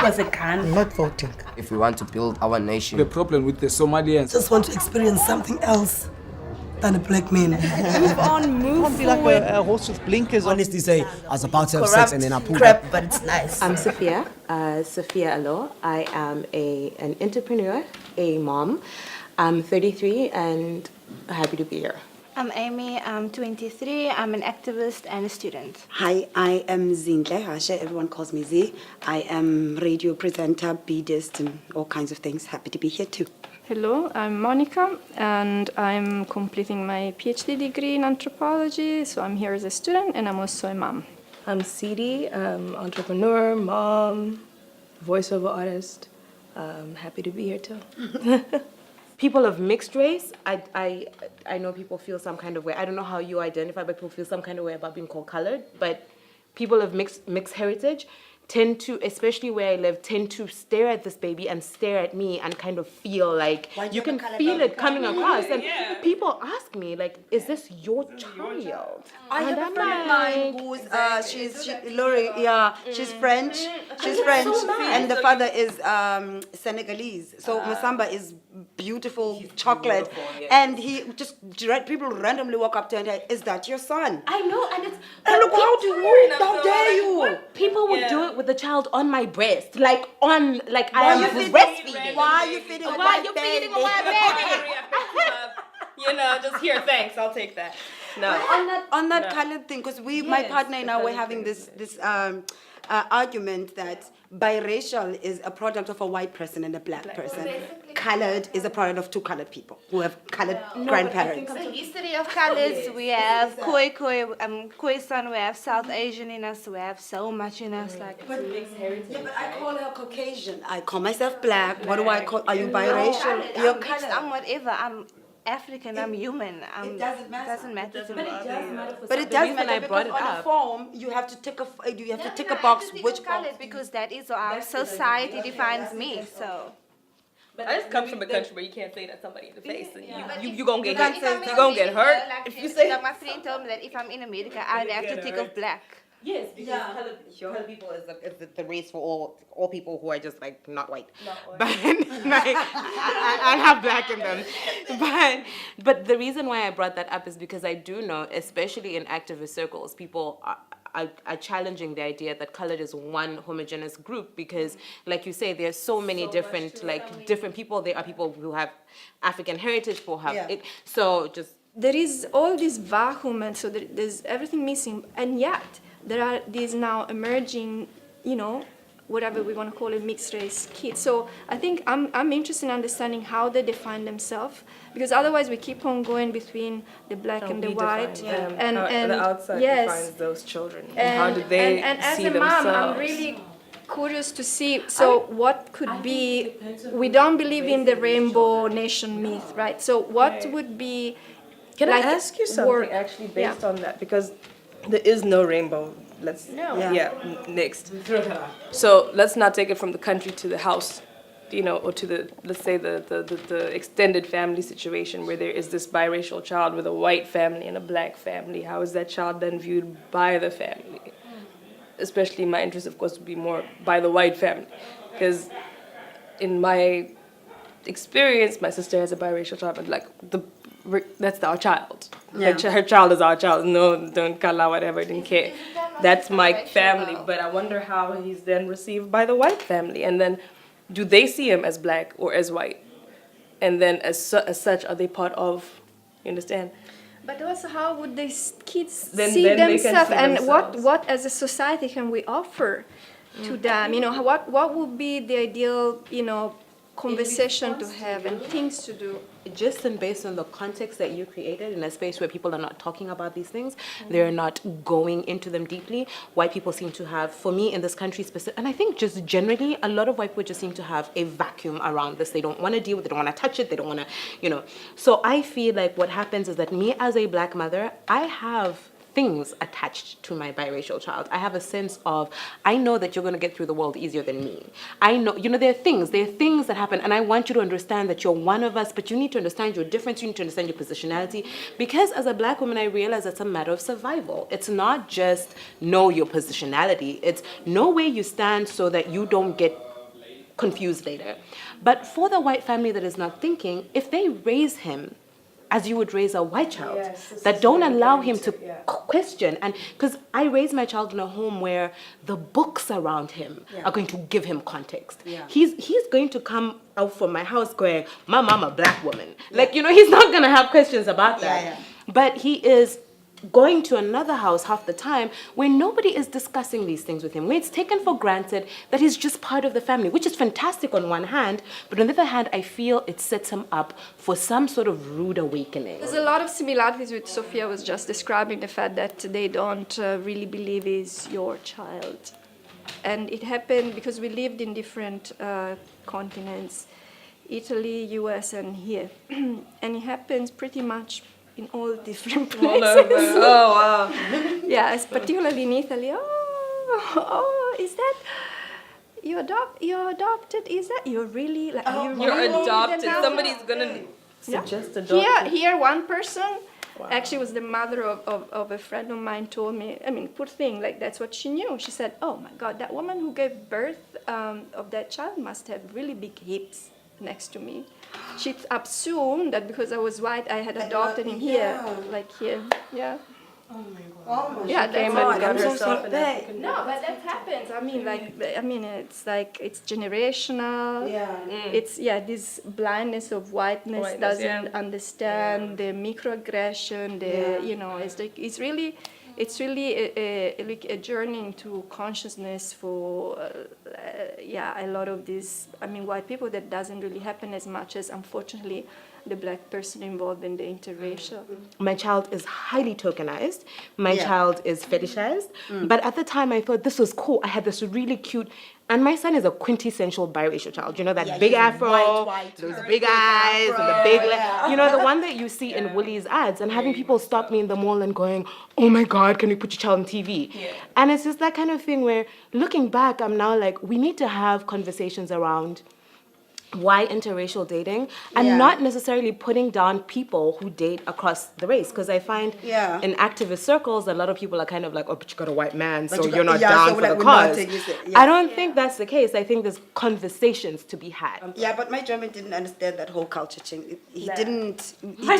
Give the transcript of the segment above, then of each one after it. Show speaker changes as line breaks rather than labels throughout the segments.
was a gun.
I'm not voting.
If we want to build our nation.
The problem with the Somalians.
Just want to experience something else than a black man.
Move on, move
Can't be like a horse with blinkers on.
Honestly say, I was about to have
Corrupt
sex and then I pulled
crap,
up.
but it's nice.
I'm Sophia Alo. I am an entrepreneur, a mom. I'm 33 and happy to be here.
I'm Amy, I'm 23, I'm an activist and a student.
Hi, I am Zinhle Hashe, everyone calls me Z. I am radio presenter, BDist, and all kinds of things. Happy to be here too.
Hello, I'm Monica and I'm completing my PhD degree in anthropology, so I'm here as a student and I'm also a mom.
I'm Sidi, entrepreneur, mom, voiceover artist. Happy to be here too.
People of mixed race, I know people feel some kind of way. I don't know how you identify, but people feel some kind of way about being called colored. But people of mixed heritage tend to, especially where I live, tend to stare at this baby and stare at me and kind of feel like you can feel it coming across. And people ask me, like, is this your child?
I have a friend of mine who's, she's Lori, yeah, she's French, and the father is Senegalese. So Masamba is beautiful chocolate, and he just, people randomly walk up to her and say, is that your son?
I know, and it's...
And look, how dare you?
People would do it with the child on my breast, like I was breastfeeding.
Why are you feeding a
Why
white
you
baby?
feeding a white baby?
Just here, thanks, I'll take that. No.
On that colored thing, because my partner and I were having this argument that biracial is a product of a white person and a black person. Colored is a product of two colored people who have colored grandparents.
The history of colors, we have Khoisan, we have South Asian in us, we have so much in us.
But I call her Caucasian. I call myself black. What do I call? Are you biracial? You're
Mixed, I'm whatever, I'm African, I'm human.
It doesn't matter.
It doesn't matter to me.
But it does matter
I brought
because
it
on
up.
a form you have to tick a box which
colors, because that is how society defines me. So.
I just come from a country where you can't say that somebody in the face and you gonna get hit. You're gonna get hurt if you say.
Like my friend told me that if I'm in America, I'd have to tick off black.
Yes, because colored people is the race for all people who are just like not white. But like, I have black in them. But the reason why I brought that up is because I do know, especially in activist circles, people are challenging the idea that colored is one homogeneous group because, like you say, there's so many different people. There are people who have African heritage, people have it. So just
There is all this vacuum and so there's everything missing, and yet there are these now emerging, whatever we want to call it, mixed race kids. So I think I'm interested in understanding how they define themselves, because otherwise we keep on going between the black and the white.
And the outside defines those children.
And
how do they
and as
see
a
themselves?
mom, I'm really curious to see, so what could be, we don't believe in the rainbow nation myth, right? So what would be...
Can I ask you something actually based on that? Because there is no rainbow. Next. So let's not take it from the country to the house, or to the, let's say the extended family situation where there is this biracial child with a white family and a black family. How is that child then viewed by the family? Especially my interest, of course, would be more by the white family. Because in my experience, my sister has a biracial child, but that's our child. Her child is our child. No, don't kala, whatever, didn't care. That's my family. But I wonder how he's then received by the white family. And then do they see him as black or as white? And then as such, are they part of, you understand?
But also, how would these kids
Then
see
they can
themselves,
see
and
themselves.
what as a society can we offer to them? What would be the ideal, conversation to have and things to do?
just based on the context that you created in a space where people are not talking about these things, they're not going into them deeply. White people seem to have, for me in this country specific, and I think just generally, a lot of white people just seem to have a vacuum around this. They don't want to deal with it, they don't want to touch it, they don't want to, So I feel like what happens is that me as a black mother, I have things attached to my biracial child. I have a sense of, I know that you're going to get through the world easier than me. I know, there are things that happen, and I want you to understand that you're one of us, but you need to understand your difference, you need to understand your positionality, because as a black woman, I realize it's a matter of survival. It's not just know your positionality, it's know where you stand so that you don't get confused later. But for the white family that is not thinking, if they raise him as you would raise a white child, that don't allow him to question. And because I raised my child in a home where the books around him are going to give him context. He's going to come out from my house going, my mama, black woman. Like, he's not going to have questions about that. But he is going to another house half the time where nobody is discussing these things with him, where it's taken for granted that he's just part of the family, which is fantastic on one hand, but on the other hand, I feel it sets him up for some sort of rude awakening.
There's a lot of similarities with Sophia was just describing, the fact that they don't really believe he's your child. And it happened because we lived in different continents, Italy, US, and here. And it happens pretty much in all different places.
Oh, wow.
Yes, particularly in Italy. Oh, is that you adopted? Is that you're really like
You're adopted. Somebody's gonna suggest adoption.
Here, one person actually was the mother of a friend of mine. Told me, I mean, poor thing, like that's what she knew. She said, "Oh my God, that woman who gave birth of that child must have really big hips." Next to me, she assumed that because I was white, I had adopted him here, like here, yeah.
Oh my God.
Yeah, that's
got
I'm so
herself
sorry.
an
no, but that happens. I mean, it's generational. It's this blindness of whiteness doesn't understand the microaggression. It's really a journey into consciousness for a lot of these, white people that doesn't really happen as much as, unfortunately, the black person involved in the interracial.
My child is highly tokenized. My child is fetishized. But at the time, I thought this was cool. I had this really cute, and my son is a quintessential biracial child. That big afro, those big eyes, and the big, the one that you see in Woolies ads, and having people stop me in the mall and going, "Oh my God, can you put your child on TV?" And it's just that kind of thing where, looking back, I'm now like, we need to have conversations around why interracial dating, and not necessarily putting down people who date across the race, because I find in activist circles a lot of people are kind of like, "Oh, but you got a white man, so you're not down for the cause." I don't think that's the case. I think there's conversations to be had.
But my German didn't understand that whole culture change. He didn't.
My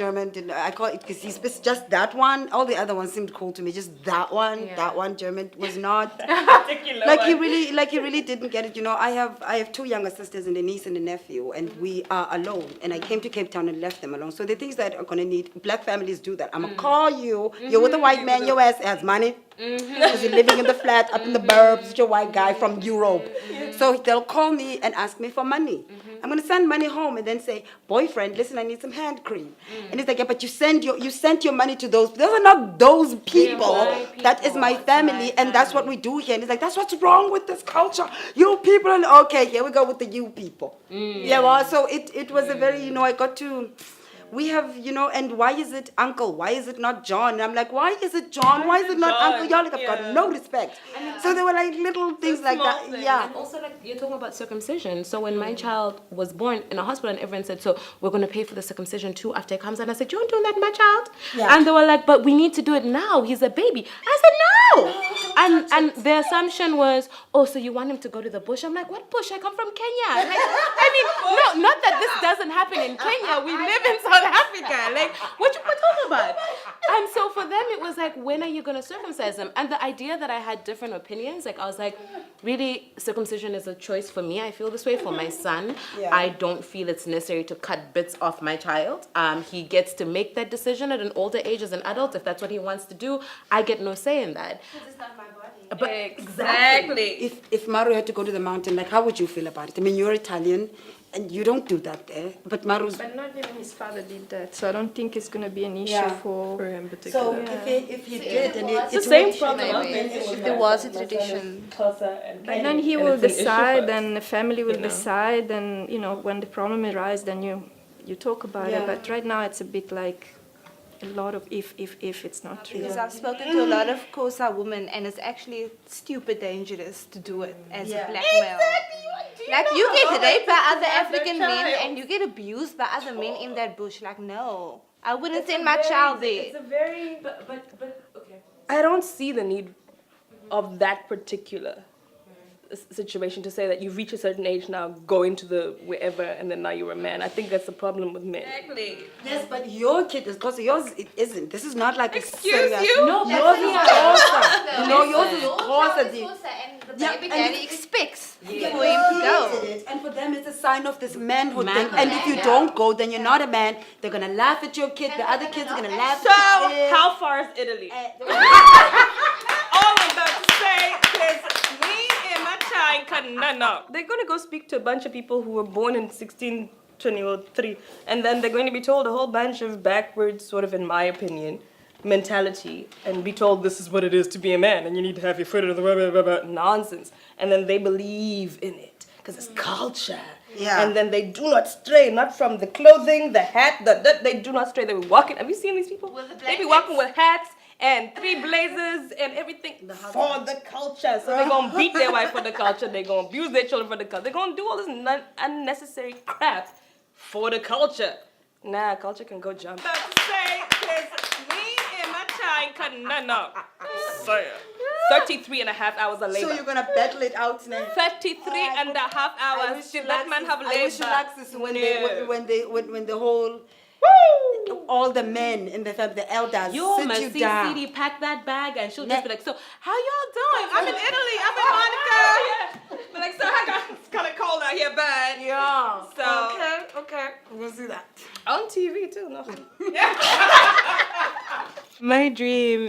German
didn't. I call it because he's just that one. All the other ones seemed cool to me. Just that one. That one German was not. He really didn't get it. I have two younger sisters and a niece and a nephew, and we are alone. And I came to Cape Town and left them alone. So the things that are gonna need, black families do that. I'm gonna call you. You're with a white man. Your ass has money. Because you're living in the flat up in the burbs with your white guy from Europe. So they'll call me and ask me for money. I'm gonna send money home and then say, "Boyfriend, listen, I need some hand cream." And it's like, "Yeah, but you sent your money to those are not those people. That is my family, and that's what we do here." And it's like, that's what's wrong with this culture. You people, and okay, here we go with the you people. So it was a very, I got to. We have, and why is it uncle? Why is it not John? And I'm like, why is it John? Why is it not uncle? Y'all have got no respect. So there were like little things like that. Yeah.
And also, like, you're talking about circumcision. So when my child was born in a hospital, and everyone said, "So we're going to pay for the circumcision too after it comes." And I said, "You want to do that, my child?" And they were like, "But we need to do it now. He's a baby." I said, "No." And the assumption was, "Oh, so you want him to go to the bush?" I'm like, "What bush? I come from Kenya." No, not that this doesn't happen in Kenya. We live in South Africa. Like, what you talking about? And so for them, it was like, when are you going to circumcise them? And the idea that I had different opinions, like, I was like, really, circumcision is a choice for me. I feel this way for my son. I don't feel it's necessary to cut bits off my child. He gets to make that decision at an older age as an adult. If that's what he wants to do, I get no say in that.
Because it's not my body.
But
Exactly.
If Maru had to go to the mountain, like, how would you feel about it? I mean, you're Italian, and you don't do that there. But Maru's.
But not even his father did that, so I don't think it's going to be an issue for
him particularly.
So if he did, and
It's the same problem.
If there was a tradition.
But then he will decide, and the family will decide, and when the problem arises, then you talk about it. But right now it's a bit like a lot of if it's not true.
Because I've spoken to a lot of Xhosa women, and it's actually stupid dangerous to do it as a black male. Like, you get raped by other African men, and you get abused by other men in that bush. Like, no, I wouldn't send my child there.
It's a very, but okay. I don't see the need of that particular situation to say that you've reached a certain age now, go into the wherever, and then now you're a man. I think that's the problem with men.
Exactly.
Yes, but your kid is because yours it isn't. This is not like
Excuse
a
you?
No, yours is closer. No, yours is closer.
And the
Yeah,
baby
and
daddy
it's-
expects
Yeah.
for him to go.
And for them, it's a sign of this manhood thing.
Manhood.
And if you don't go, then you're not a man. They're gonna laugh at your kid. The other kids are gonna laugh
So,
at your kid.
how far is Italy? All I'm about to say is me and my child no. They're going to go speak to a bunch of people who were born in 1623, and then they're going to be told a whole bunch of backwards, sort of, in my opinion, mentality, and be told this is what it is to be a man, and you need to have your foot in the blah, blah, blah, nonsense. And then they believe in it, because it's culture.
Yeah.
And then they do not stray, not from the clothing, the hat, they do not stray. They be walking. Have you seen these people? They be walking with hats and 3 blazers and everything for the culture. So they're going to beat their wife for the culture. They're going to abuse their children for the culture. They're going to do all this unnecessary crap for the culture. Nah, culture can go jump. I'm about to say, because me and my child no. So, 33 and a half hours of labor.
So you're gonna battle it out now.
33 and a half hours. Did that man have labor?
I wish you Laxis when the whole all the men in the family, the elders,
Yo,
sit
my
you down.
CD, pack that bag, and she'll just be like, so, how y'all doing? I'm in Italy, I'm in Monica.
But like, so it's kind of cold out here, bud.
Yeah.
So
Okay. We'll see that.
on TV too, no.
My dream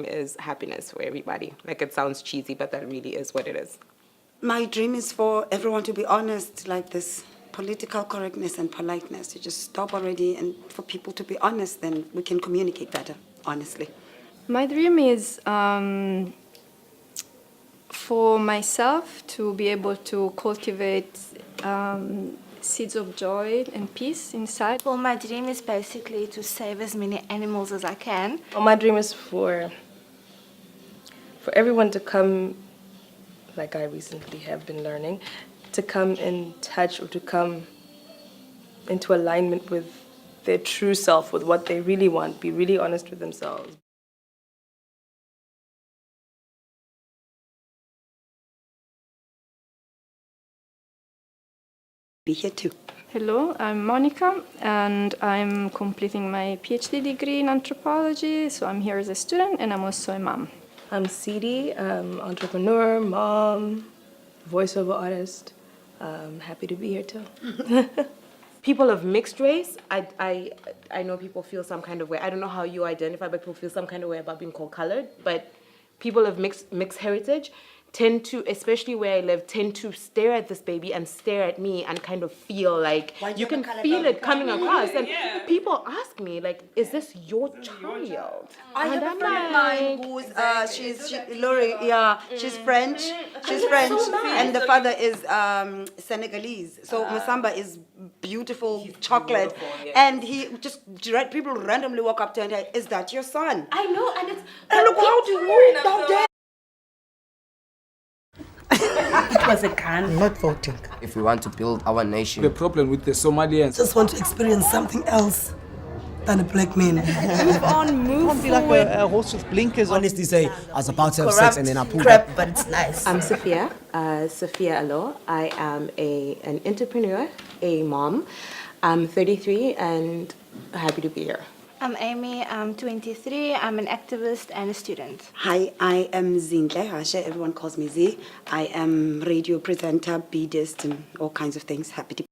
is happiness for everybody. Like, it sounds cheesy, but that really is what it is.
My dream is for everyone to be honest, like this political correctness and politeness. To just stop already, and for people to be honest, then we can communicate better, honestly.
My dream is for myself to be able to cultivate seeds of joy and peace inside.
Well, my dream is basically to save as many animals as I can.
Well, my dream is for everyone to come, like I recently have been learning, to come in touch or to come into alignment with their true self, with what they really want, be really honest with themselves.
Be here too.
Hello, I'm Monica, and I'm completing my PhD degree in anthropology. So I'm here as a student, and I'm also a mom.
I'm Sidi, entrepreneur, mom, voiceover artist. Happy to be here too.
People of mixed race, I know people feel some kind of way. I don't know how you identify, but people feel some kind of way about being called colored. But people of mixed heritage tend to, especially where I live, tend to stare at this baby and stare at me and kind of feel like you can feel it coming across. And people ask me, like, is this your child?
I have a
And
friend
I'm
of mine
like,
who's Lori, yeah, she's French, and the father is Senegalese. So Masamba is beautiful chocolate, and he just people randomly walk up to her and say, "Is that your son?"
I know, and it's
And look how to move down there.
It was a gun. Not voting.
If we want to build our nation,
The problem with the Somalians.
Just want to experience something else than a black man.
Can't be like a horse with blinkers on.
Honestly say, I was about to have sex and then I pulled
crap,
up.
but it's nice.
I'm Sophia, Sophia Alo. I am an entrepreneur, a mom. I'm 33 and happy to be here.
I'm Amy, I'm 23, I'm an activist and a student.
Hi, I am Zinhle Hashe. Everyone calls me Z. I am radio presenter, beadist, and all kinds of things. Happy to